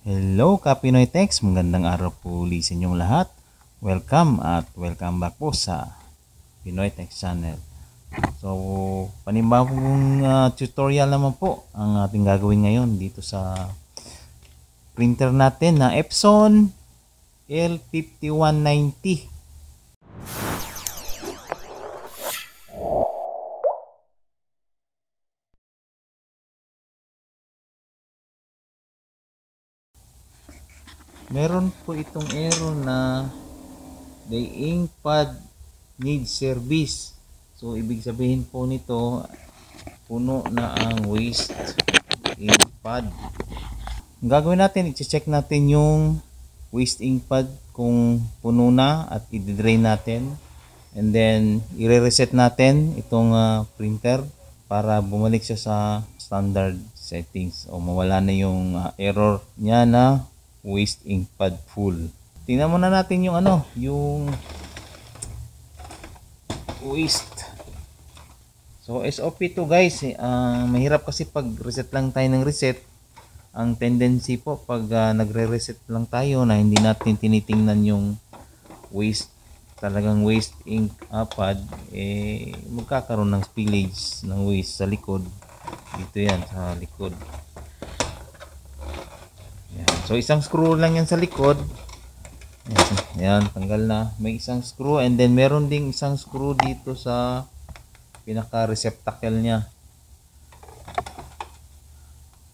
Hello Kapinoy Text, magandang araw po ulit sa inyong lahat. Welcome at welcome back po sa Pinoy Text Channel. So, panibagong tutorial naman po ang ating gagawin ngayon dito sa printer natin na Epson L5190. Meron po itong error na the ink pad needs service. So ibig sabihin po nito, puno na ang waste ink pad. Ang gagawin natin, i-check natin yung waste ink pad kung puno na at i-drain natin, and then i-reset natin itong printer para bumalik siya sa standard settings o mawala na yung error niya na waste ink pad full. Tingnan muna natin yung yung waste. So SOP to guys, mahirap kasi pag reset lang tayo ng reset. Ang tendency po pag nagre-reset lang tayo na hindi natin tinitingnan yung waste, talagang waste ink pad, magkakaroon ng spillage ng waste sa likod. Dito yan sa likod. Yan. So isang screw lang yan sa likod. Yan, tanggal na. May isang screw, and then meron ding isang screw dito sa pinaka receptacle niya.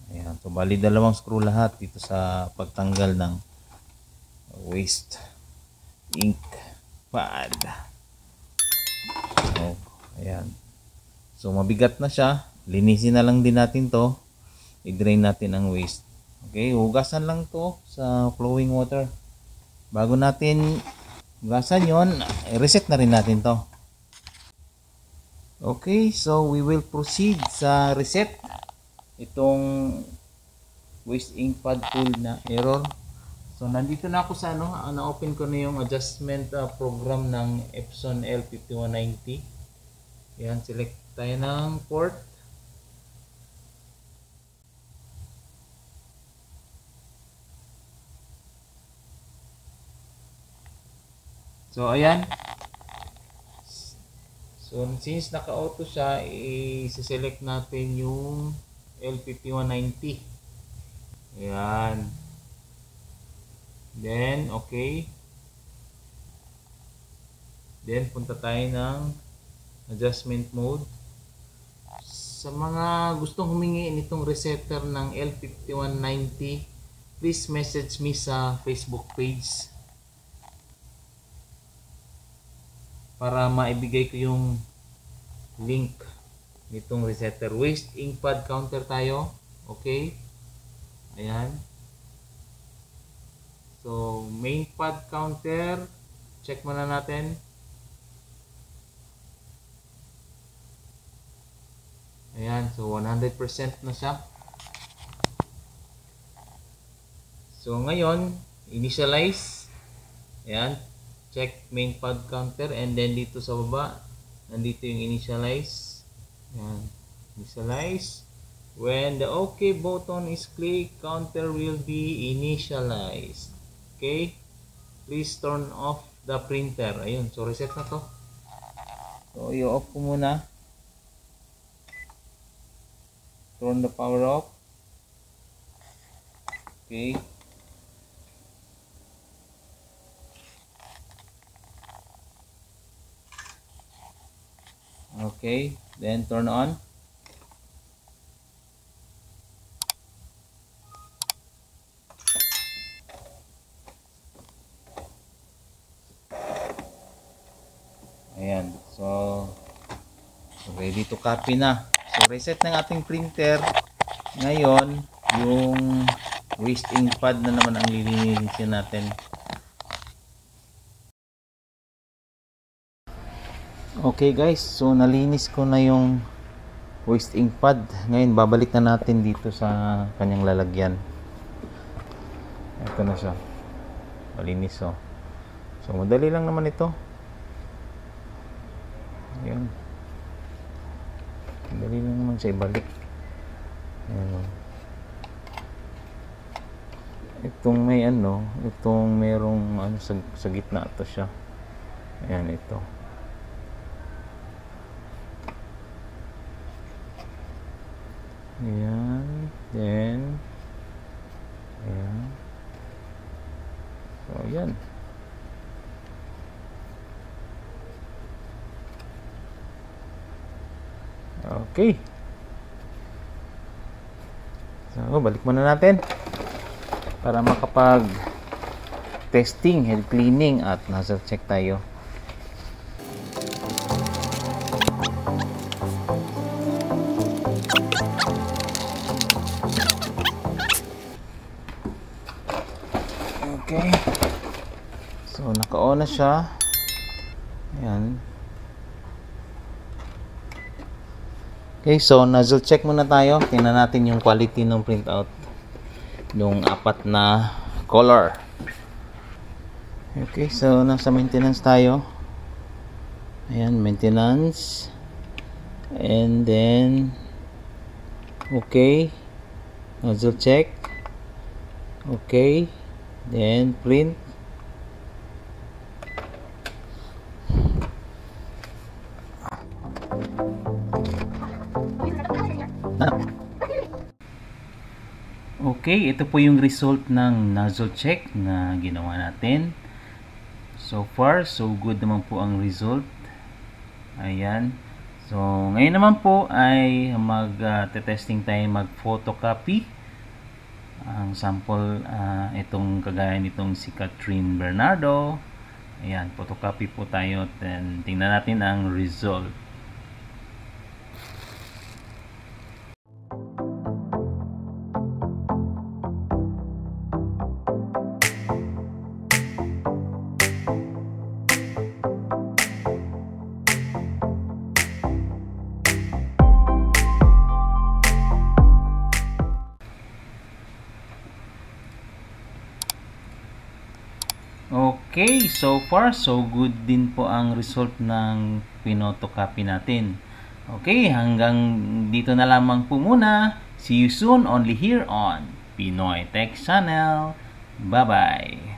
Ayan, so bali dalawang screw lahat dito sa pagtanggal ng waste ink pad. So, ayan. So mabigat na siya. Linisin na lang din natin to. I-drain natin ang waste. Okay, hugasan lang to sa flowing water. Bago natin hugasan yon, reset na rin natin to. Okay, so we will proceed sa reset itong waste ink pad full na error. So nandito na ako sa na-open ko na yung adjustment program ng Epson L5190. Yan, select tayo ng port. So ayan. So since naka-auto siya, i-select natin yung L5190. Ayan. Then okay. Then punta tayo ng adjustment mode. Sa mga gustong humingi nitong resetter ng L5190, please message me sa Facebook page para maibigay ko yung link nitong resetter. Waste ink pad counter tayo. Okay. Ayan. So main pad counter, check muna natin. Ayan, so 100% na siya. So ngayon, initialize. Ayan, check main pad counter, and then dito sa baba, nandito yung initialize. Ayan, initialize. When the OK button is clicked, counter will be initialized. Okay, please turn off the printer. Ayun, so reset na to. So i-off ko muna. Turn the power off. Okay. Okay, then turn on. Ayan, so ready to copy na. So reset ng ating printer. Ngayon, yung waste ink pad na naman ang lilinisin natin. Okay guys, so nalinis ko na yung waste ink pad. Ngayon babalik na natin dito sa kanyang lalagyan. Ito na siya. Malinis oh. So madali lang naman ito. Ayan. Madali lang naman siya ibalik. Ayan. Itong may ano, itong merong ano sa gitna to siya. Ayan ito. Ayan, then ayan. So ayan. Okay. So balik muna natin para makapag testing, head cleaning at nozzle check tayo. Okay. So naka-on na siya. Ayan. Okay, so nozzle check muna tayo. Tingnan natin yung quality ng printout nung apat na color. Okay, so nasa maintenance tayo. Ayan, maintenance. And then okay. Nozzle check. Okay. Then print. Okay, ito po yung result ng nozzle check na ginawa natin. So far, so good naman po ang result. Ayan. So, ngayon naman po ay mag-testing tayo, mag-photocopy. Ang sample, itong kagaya nitong si Catherine Bernardo. Ayan, photocopy po tayo. Then, tingnan natin ang result. Okay, so far so good din po ang result ng pinotocopy natin. Okay, hanggang dito na lamang po muna. See you soon only here on Pinoy Tech Channel. Bye-bye!